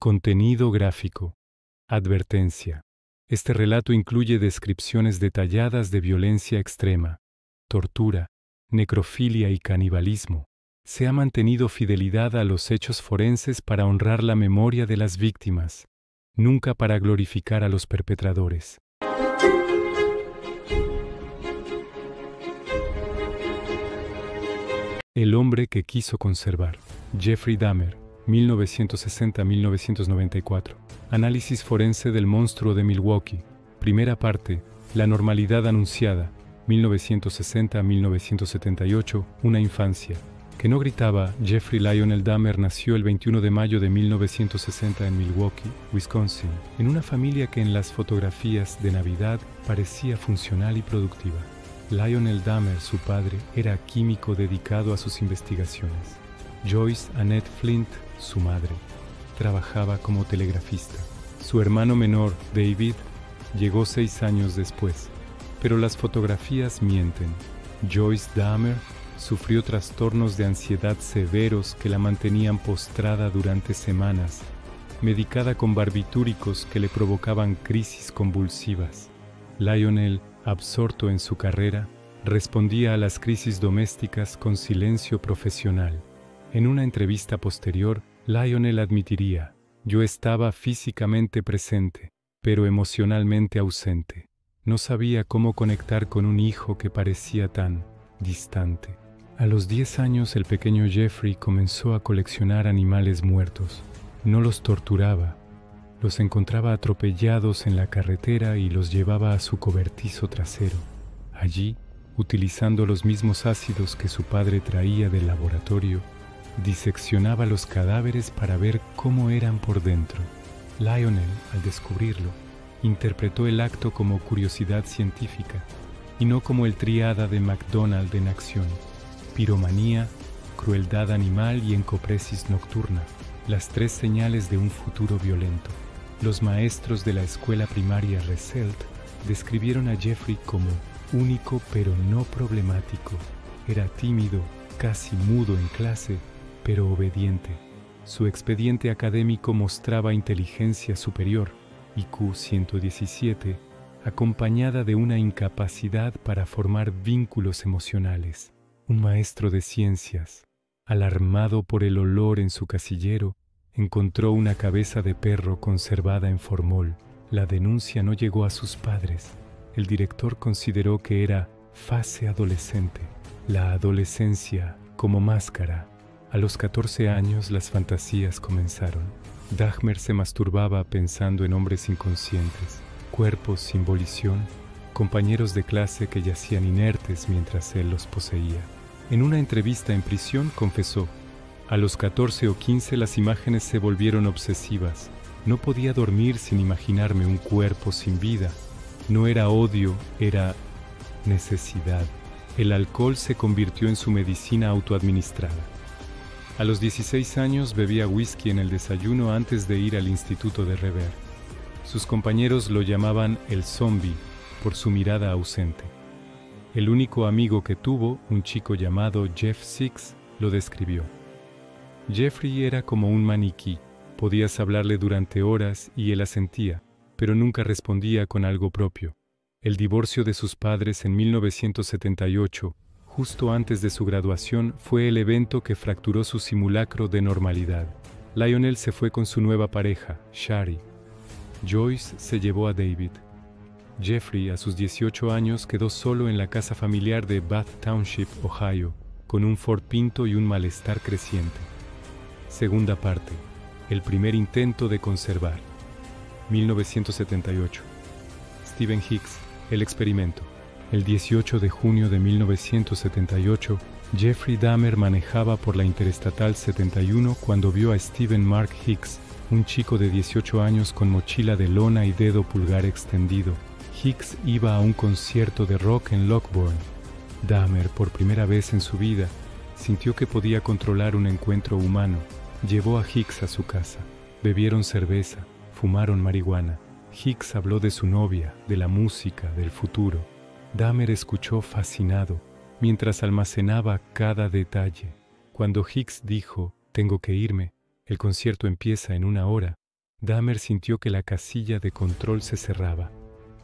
Contenido gráfico. Advertencia. Este relato incluye descripciones detalladas de violencia extrema, tortura, necrofilia y canibalismo. Se ha mantenido fidelidad a los hechos forenses para honrar la memoria de las víctimas, nunca para glorificar a los perpetradores. El hombre que quiso conservar. Jeffrey Dahmer, 1960-1994. Análisis forense del monstruo de Milwaukee. Primera parte. La normalidad anunciada. 1960-1978. Una infancia que no gritaba. Jeffrey Lionel Dahmer nació el 21 de mayo de 1960 en Milwaukee, Wisconsin, en una familia que en las fotografías de Navidad parecía funcional y productiva. Lionel Dahmer, su padre, era químico dedicado a sus investigaciones. Joyce Annette Flint, su madre, trabajaba como telegrafista. Su hermano menor, David, llegó 6 años después. Pero las fotografías mienten. Joyce Dahmer sufrió trastornos de ansiedad severos que la mantenían postrada durante semanas, medicada con barbitúricos que le provocaban crisis convulsivas. Lionel, absorto en su carrera, respondía a las crisis domésticas con silencio profesional. En una entrevista posterior, Lionel admitiría: «Yo estaba físicamente presente, pero emocionalmente ausente. No sabía cómo conectar con un hijo que parecía tan distante». A los 10 años, el pequeño Jeffrey comenzó a coleccionar animales muertos. No los torturaba. Los encontraba atropellados en la carretera y los llevaba a su cobertizo trasero. Allí, utilizando los mismos ácidos que su padre traía del laboratorio, diseccionaba los cadáveres para ver cómo eran por dentro. Lionel, al descubrirlo, interpretó el acto como curiosidad científica y no como el triada de McDonald en acción: piromanía, crueldad animal y encopresis nocturna, las 3 señales de un futuro violento. Los maestros de la escuela primaria Reselt describieron a Jeffrey como único pero no problemático. Era tímido, casi mudo en clase, pero obediente. Su expediente académico mostraba inteligencia superior, IQ 117, acompañada de una incapacidad para formar vínculos emocionales. Un maestro de ciencias, alarmado por el olor en su casillero, encontró una cabeza de perro conservada en formol. La denuncia no llegó a sus padres. El director consideró que era fase adolescente, la adolescencia como máscara. A los 14 años las fantasías comenzaron. Dahmer se masturbaba pensando en hombres inconscientes, cuerpos sin volición, compañeros de clase que yacían inertes mientras él los poseía. En una entrevista en prisión confesó: «A los 14 o 15 las imágenes se volvieron obsesivas. No podía dormir sin imaginarme un cuerpo sin vida. No era odio, era necesidad. El alcohol se convirtió en su medicina autoadministrada». A los 16 años bebía whisky en el desayuno antes de ir al instituto de Revere. Sus compañeros lo llamaban el zombie por su mirada ausente. El único amigo que tuvo, un chico llamado Jeff Six, lo describió: «Jeffrey era como un maniquí. Podías hablarle durante horas y él asentía, pero nunca respondía con algo propio». El divorcio de sus padres en 1978, justo antes de su graduación, fue el evento que fracturó su simulacro de normalidad. Lionel se fue con su nueva pareja, Shari. Joyce se llevó a David. Jeffrey, a sus 18 años, quedó solo en la casa familiar de Bath Township, Ohio, con un Ford Pinto y un malestar creciente. Segunda parte. El primer intento de conservar. 1978. Stephen Hicks. El experimento. El 18 de junio de 1978, Jeffrey Dahmer manejaba por la Interestatal 71 cuando vio a Stephen Mark Hicks, un chico de 18 años con mochila de lona y dedo pulgar extendido. Hicks iba a un concierto de rock en Lockbourne. Dahmer, por primera vez en su vida, sintió que podía controlar un encuentro humano. Llevó a Hicks a su casa. Bebieron cerveza, fumaron marihuana. Hicks habló de su novia, de la música, del futuro. Dahmer escuchó fascinado, mientras almacenaba cada detalle. Cuando Hicks dijo: «Tengo que irme, el concierto empieza en 1 hora», Dahmer sintió que la casilla de control se cerraba.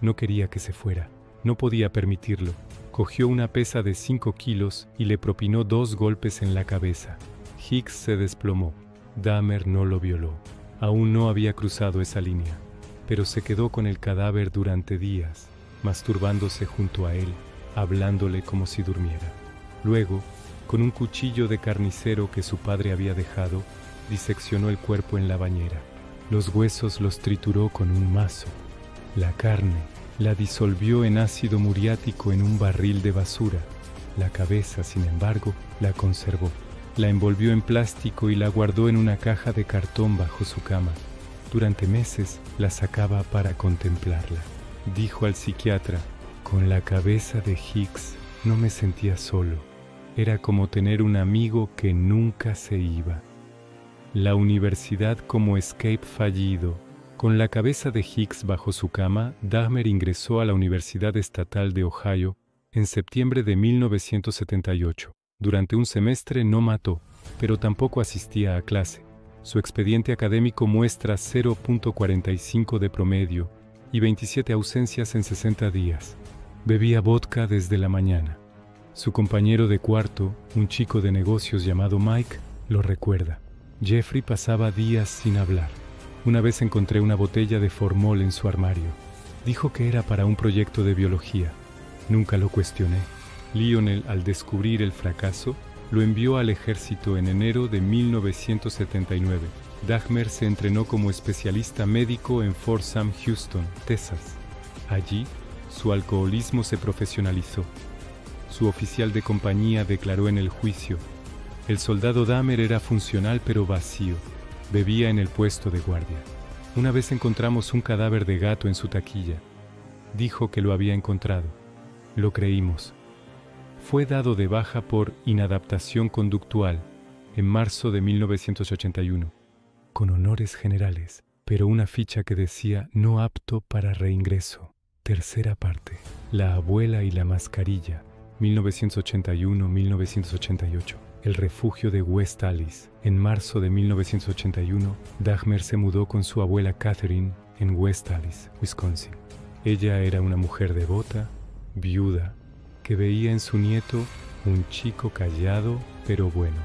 No quería que se fuera. No podía permitirlo. Cogió una pesa de 5 kilos y le propinó 2 golpes en la cabeza. Hicks se desplomó. Dahmer no lo violó. Aún no había cruzado esa línea, pero se quedó con el cadáver durante días, masturbándose junto a él, hablándole como si durmiera. Luego, con un cuchillo de carnicero que su padre había dejado, diseccionó el cuerpo en la bañera. Los huesos los trituró con un mazo. La carne la disolvió en ácido muriático en un barril de basura. La cabeza, sin embargo, la conservó. La envolvió en plástico y la guardó en una caja de cartón bajo su cama. Durante meses la sacaba para contemplarla. Dijo al psiquiatra: con la cabeza de Hicks no me sentía solo. Era como tener un amigo que nunca se iba. La universidad como escape fallido. Con la cabeza de Hicks bajo su cama, Dahmer ingresó a la Universidad Estatal de Ohio en septiembre de 1978. Durante un semestre no mató, pero tampoco asistía a clase. Su expediente académico muestra 0.45 de promedio y 27 ausencias en 60 días. Bebía vodka desde la mañana. Su compañero de cuarto, un chico de negocios llamado Mike, lo recuerda. Jeffrey pasaba días sin hablar. Una vez encontré una botella de formol en su armario. Dijo que era para un proyecto de biología. Nunca lo cuestioné. Lionel, al descubrir el fracaso, lo envió al ejército en enero de 1979. Dahmer se entrenó como especialista médico en Fort Sam Houston, Texas. Allí, su alcoholismo se profesionalizó. Su oficial de compañía declaró en el juicio: el soldado Dahmer era funcional pero vacío. Bebía en el puesto de guardia. Una vez encontramos un cadáver de gato en su taquilla. Dijo que lo había encontrado. Lo creímos. Fue dado de baja por inadaptación conductual en marzo de 1981, con honores generales, pero una ficha que decía no apto para reingreso. Tercera parte. La abuela y la mascarilla, 1981-1988. El refugio de West Allis. En marzo de 1981, Dahmer se mudó con su abuela Catherine en West Allis, Wisconsin. Ella era una mujer devota, viuda, que veía en su nieto un chico callado pero bueno.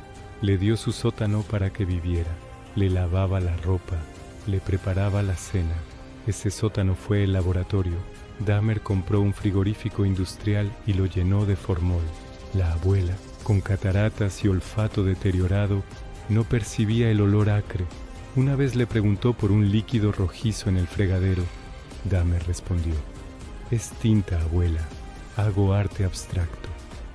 Le dio su sótano para que viviera, le lavaba la ropa, le preparaba la cena. Ese sótano fue el laboratorio. Dahmer compró un frigorífico industrial y lo llenó de formol. La abuela, con cataratas y olfato deteriorado, no percibía el olor acre. Una vez le preguntó por un líquido rojizo en el fregadero. Dahmer respondió: es tinta, abuela. Hago arte abstracto.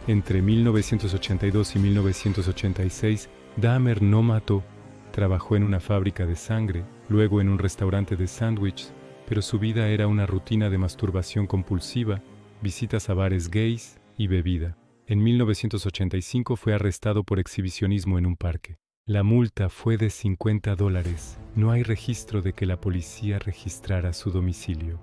Entre 1982 y 1986, Dahmer no mató. Trabajó en una fábrica de sangre, luego en un restaurante de sándwiches, pero su vida era una rutina de masturbación compulsiva, visitas a bares gays y bebida. En 1985 fue arrestado por exhibicionismo en un parque. La multa fue de $50. No hay registro de que la policía registrara su domicilio.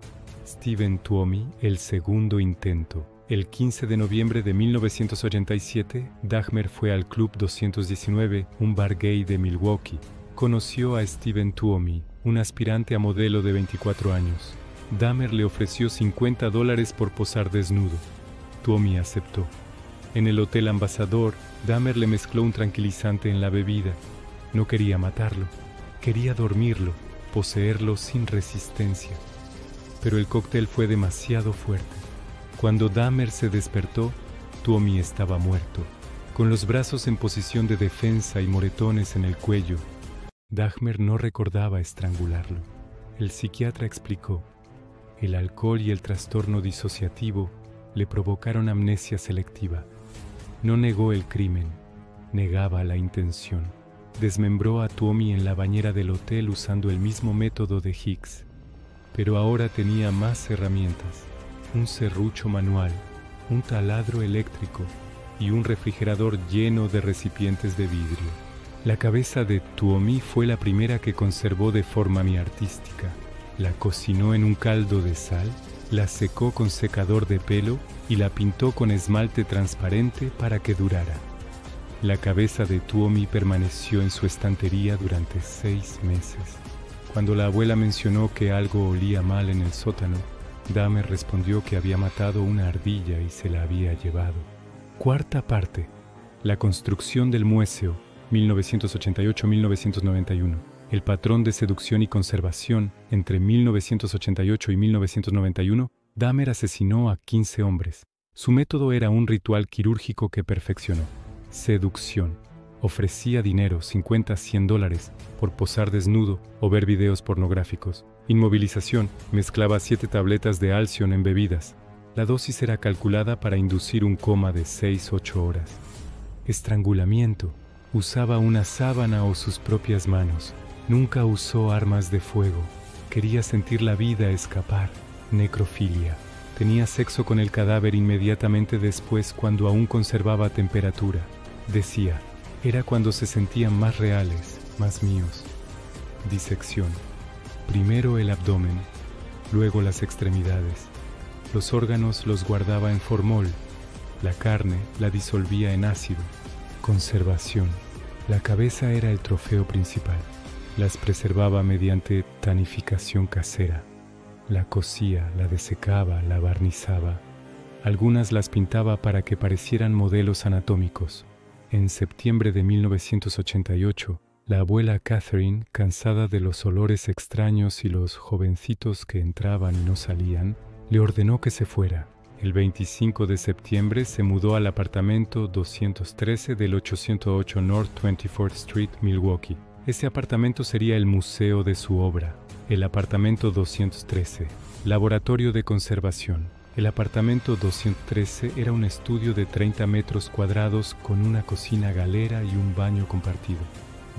Steven Tuomi, el segundo intento. El 15 de noviembre de 1987, Dahmer fue al Club 219, un bar gay de Milwaukee. Conoció a Steven Tuomi, un aspirante a modelo de 24 años. Dahmer le ofreció $50 por posar desnudo. Tuomi aceptó. En el Hotel Ambassador, Dahmer le mezcló un tranquilizante en la bebida. No quería matarlo, quería dormirlo, poseerlo sin resistencia. Pero el cóctel fue demasiado fuerte. Cuando Dahmer se despertó, Tuomi estaba muerto, con los brazos en posición de defensa y moretones en el cuello. Dahmer no recordaba estrangularlo. El psiquiatra explicó: el alcohol y el trastorno disociativo le provocaron amnesia selectiva. No negó el crimen, negaba la intención. Desmembró a Tuomi en la bañera del hotel usando el mismo método de Hicks. Pero ahora tenía más herramientas: un serrucho manual, un taladro eléctrico y un refrigerador lleno de recipientes de vidrio. La cabeza de Tuomi fue la primera que conservó de forma muy artística. La cocinó en un caldo de sal, la secó con secador de pelo y la pintó con esmalte transparente para que durara. La cabeza de Tuomi permaneció en su estantería durante 6 meses. Cuando la abuela mencionó que algo olía mal en el sótano, Dahmer respondió que había matado una ardilla y se la había llevado. Cuarta parte. La construcción del Mueseo, 1988-1991. El patrón de seducción y conservación. Entre 1988 y 1991, Dahmer asesinó a 15 hombres. Su método era un ritual quirúrgico que perfeccionó. Seducción. Ofrecía dinero, $50 a $100, por posar desnudo o ver videos pornográficos. Inmovilización. Mezclaba 7 tabletas de Alcion en bebidas. La dosis era calculada para inducir un coma de 6-8 horas. Estrangulamiento. Usaba una sábana o sus propias manos. Nunca usó armas de fuego. Quería sentir la vida escapar. Necrofilia. Tenía sexo con el cadáver inmediatamente después cuando aún conservaba temperatura. Decía, era cuando se sentían más reales, más míos. Disección. Primero el abdomen, luego las extremidades. Los órganos los guardaba en formol. La carne la disolvía en ácido. Conservación. La cabeza era el trofeo principal. Las preservaba mediante tanificación casera. La cosía, la desecaba, la barnizaba. Algunas las pintaba para que parecieran modelos anatómicos. En septiembre de 1988, la abuela Catherine, cansada de los olores extraños y los jovencitos que entraban y no salían, le ordenó que se fuera. El 25 de septiembre se mudó al apartamento 213 del 808 North 24th Street, Milwaukee. Ese apartamento sería el museo de su obra. El apartamento 213, laboratorio de conservación. El apartamento 213 era un estudio de 30 metros cuadrados con una cocina galera y un baño compartido.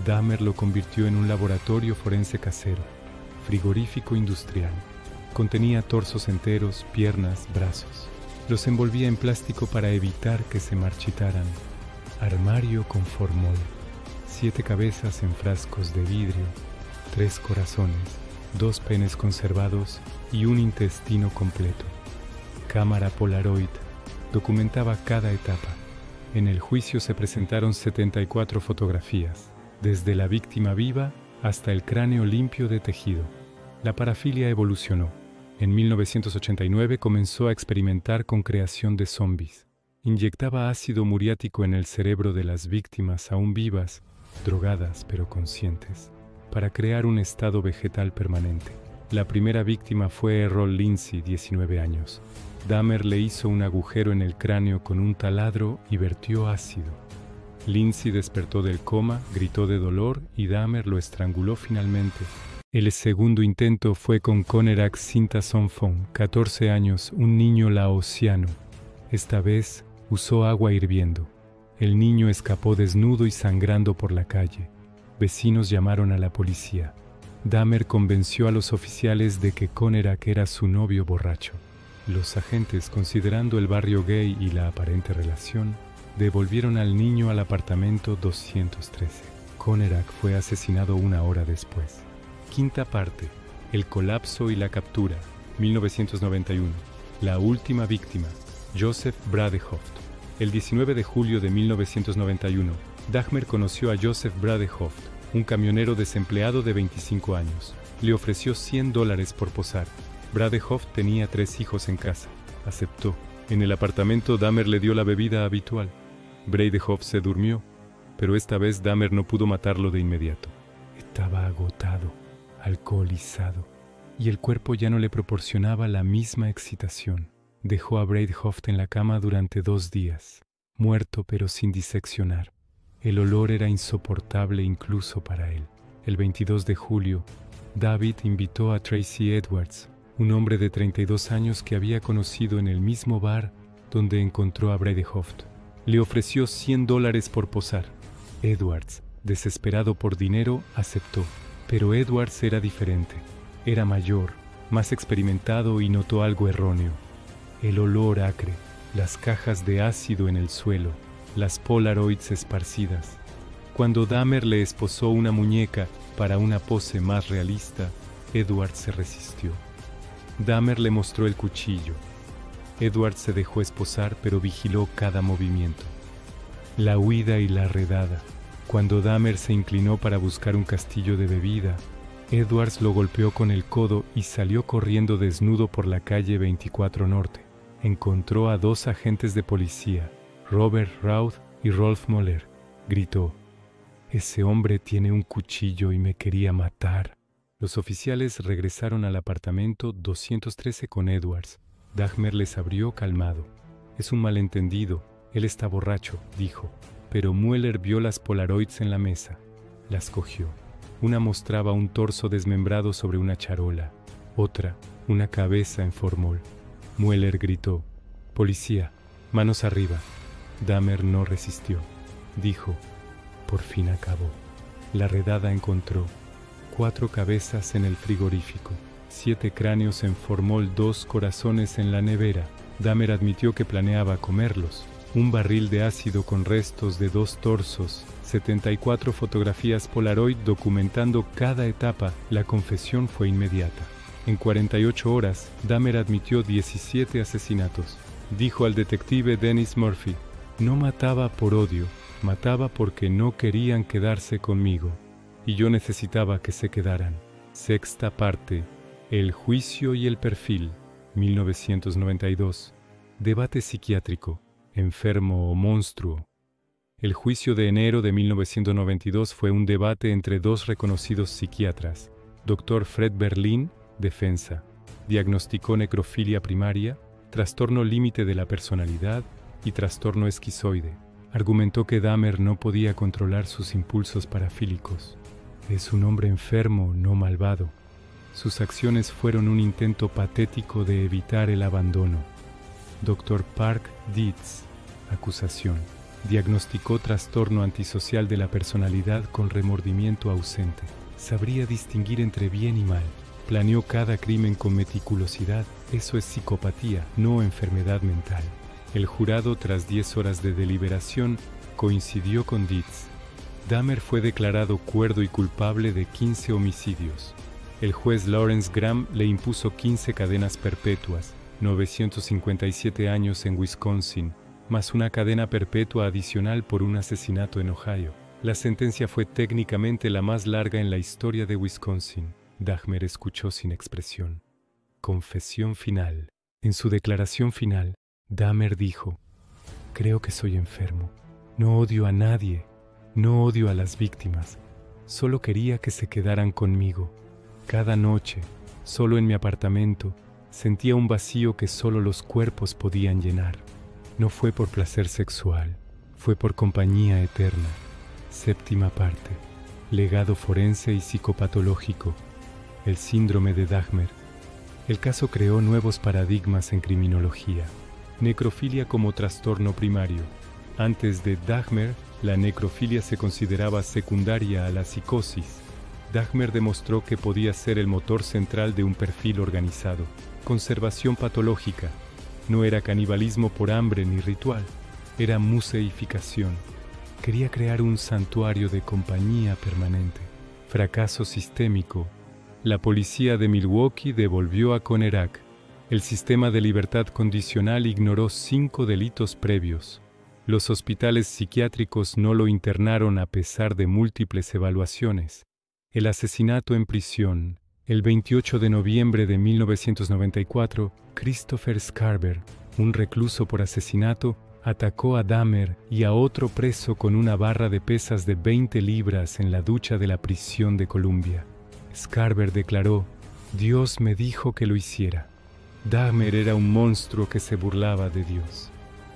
Dahmer lo convirtió en un laboratorio forense casero, frigorífico industrial. Contenía torsos enteros, piernas, brazos. Los envolvía en plástico para evitar que se marchitaran. Armario con formol. 7 cabezas en frascos de vidrio, 3 corazones, 2 penes conservados y un intestino completo. Cámara Polaroid. Documentaba cada etapa. En el juicio se presentaron 74 fotografías, desde la víctima viva hasta el cráneo limpio de tejido. La parafilia evolucionó. En 1989 comenzó a experimentar con creación de zombies. Inyectaba ácido muriático en el cerebro de las víctimas aún vivas, drogadas pero conscientes, para crear un estado vegetal permanente. La primera víctima fue Errol Lindsey, 19 años. Dahmer le hizo un agujero en el cráneo con un taladro y vertió ácido. Lindsey despertó del coma, gritó de dolor y Dahmer lo estranguló finalmente. El segundo intento fue con Conerak Sintasomphone, 14 años, un niño laosiano. Esta vez usó agua hirviendo. El niño escapó desnudo y sangrando por la calle. Vecinos llamaron a la policía. Dahmer convenció a los oficiales de que Conerak era su novio borracho. Los agentes, considerando el barrio gay y la aparente relación, devolvieron al niño al apartamento 213. Conerak fue asesinado 1 hora después. Quinta parte. El colapso y la captura. 1991. La última víctima. Joseph Bradehoft. El 19 de julio de 1991, Dahmer conoció a Joseph Bradehoft, un camionero desempleado de 25 años. Le ofreció $100 por posar. Bradehoft tenía 3 hijos en casa. Aceptó. En el apartamento, Dahmer le dio la bebida habitual. Bradehoft se durmió, pero esta vez Dahmer no pudo matarlo de inmediato. Estaba agotado, alcoholizado, y el cuerpo ya no le proporcionaba la misma excitación. Dejó a Bradehoft en la cama durante 2 días, muerto pero sin diseccionar. El olor era insoportable incluso para él. El 22 de julio, David invitó a Tracy Edwards, un hombre de 32 años que había conocido en el mismo bar donde encontró a Bradehoft. Le ofreció $100 por posar. Edwards, desesperado por dinero, aceptó. Pero Edwards era diferente. Era mayor, más experimentado y notó algo erróneo. El olor acre, las cajas de ácido en el suelo, las Polaroids esparcidas. Cuando Dahmer le esposó una muñeca para una pose más realista, Edwards se resistió. Dahmer le mostró el cuchillo. Edwards se dejó esposar, pero vigiló cada movimiento. La huida y la redada. Cuando Dahmer se inclinó para buscar un castillo de bebida, Edwards lo golpeó con el codo y salió corriendo desnudo por la calle 24 Norte. Encontró a 2 agentes de policía, Robert Routh y Rolf Moller. Gritó: «Ese hombre tiene un cuchillo y me quería matar». Los oficiales regresaron al apartamento 213 con Edwards. Dahmer les abrió calmado. «Es un malentendido, él está borracho», dijo. Pero Mueller vio las Polaroids en la mesa. Las cogió. Una mostraba un torso desmembrado sobre una charola. Otra, una cabeza en formol. Mueller gritó: «Policía, manos arriba». Dahmer no resistió. Dijo: «Por fin acabó». La redada encontró 4 cabezas en el frigorífico, 7 cráneos en formol, 2 corazones en la nevera. Dahmer admitió que planeaba comerlos. Un barril de ácido con restos de 2 torsos, 74 fotografías Polaroid documentando cada etapa. La confesión fue inmediata. En 48 horas, Dahmer admitió 17 asesinatos. Dijo al detective Dennis Murphy: «No mataba por odio, mataba porque no querían quedarse conmigo. Y yo necesitaba que se quedaran». Sexta parte. El juicio y el perfil. 1992. Debate psiquiátrico. ¿Enfermo o monstruo? El juicio de enero de 1992 fue un debate entre 2 reconocidos psiquiatras. Dr. Fred Berlin, defensa. Diagnosticó necrofilia primaria, trastorno límite de la personalidad y trastorno esquizoide. Argumentó que Dahmer no podía controlar sus impulsos parafílicos. Es un hombre enfermo, no malvado. Sus acciones fueron un intento patético de evitar el abandono. Dr. Park Dietz, acusación. Diagnosticó trastorno antisocial de la personalidad con remordimiento ausente. Sabría distinguir entre bien y mal. Planeó cada crimen con meticulosidad. Eso es psicopatía, no enfermedad mental. El jurado, tras 10 horas de deliberación, coincidió con Dietz. Dahmer fue declarado cuerdo y culpable de 15 homicidios. El juez Lawrence Graham le impuso 15 cadenas perpetuas, 957 años en Wisconsin, más una cadena perpetua adicional por un asesinato en Ohio. La sentencia fue técnicamente la más larga en la historia de Wisconsin. Dahmer escuchó sin expresión. Confesión final. En su declaración final, Dahmer dijo: «Creo que soy enfermo. No odio a nadie. No odio a las víctimas. Solo quería que se quedaran conmigo. Cada noche, solo en mi apartamento, sentía un vacío que solo los cuerpos podían llenar. No fue por placer sexual, fue por compañía eterna». Séptima parte. Legado forense y psicopatológico. El síndrome de Dahmer. El caso creó nuevos paradigmas en criminología. Necrofilia como trastorno primario. Antes de Dahmer, la necrofilia se consideraba secundaria a la psicosis. Dahmer demostró que podía ser el motor central de un perfil organizado. Conservación patológica. No era canibalismo por hambre ni ritual. Era museificación. Quería crear un santuario de compañía permanente. Fracaso sistémico. La policía de Milwaukee devolvió a Conerak. El sistema de libertad condicional ignoró 5 delitos previos. Los hospitales psiquiátricos no lo internaron a pesar de múltiples evaluaciones. El asesinato en prisión. El 28 de noviembre de 1994, Christopher Scarver, un recluso por asesinato, atacó a Dahmer y a otro preso con una barra de pesas de 20 libras en la ducha de la prisión de Columbia. Scarver declaró: «Dios me dijo que lo hiciera». Dahmer era un monstruo que se burlaba de Dios.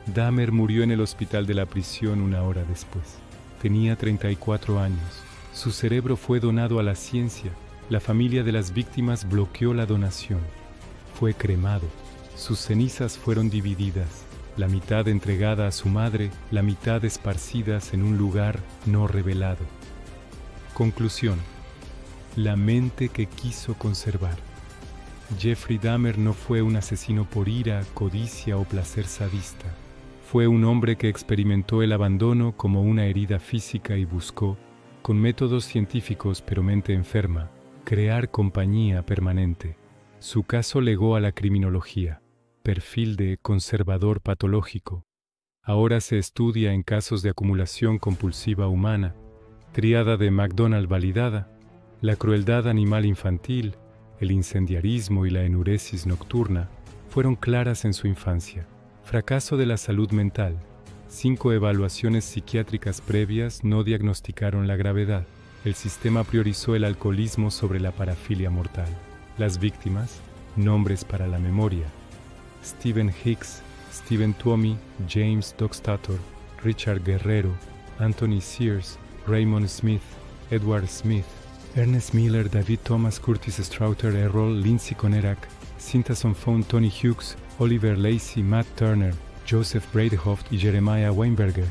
Dahmer murió en el hospital de la prisión 1 hora después. Tenía 34 años. Su cerebro fue donado a la ciencia. La familia de las víctimas bloqueó la donación. Fue cremado. Sus cenizas fueron divididas, la mitad entregada a su madre, la mitad esparcidas en un lugar no revelado. Conclusión. La mente que quiso conservar. Jeffrey Dahmer no fue un asesino por ira, codicia o placer sadista. Fue un hombre que experimentó el abandono como una herida física y buscó, con métodos científicos pero mente enferma, crear compañía permanente. Su caso legó a la criminología, perfil de conservador patológico. Ahora se estudia en casos de acumulación compulsiva humana, tríada de McDonald validada, La crueldad animal infantil, el incendiarismo y la enuresis nocturna fueron claras en su infancia. Fracaso de la salud mental. 5 evaluaciones psiquiátricas previas no diagnosticaron la gravedad. El sistema priorizó el alcoholismo sobre la parafilia mortal. Las víctimas, nombres para la memoria: Stephen Hicks, Stephen Tuomi, James Dockstader, Richard Guerrero, Anthony Sears, Raymond Smith, Edward Smith, Ernest Miller, David Thomas, Curtis Strauter, Errol, Lindsay Conerac, Cynthia Sonfone, Tony Hughes, Oliver Lacey, Matt Turner, Joseph Bradehoft y Jeremiah Weinberger.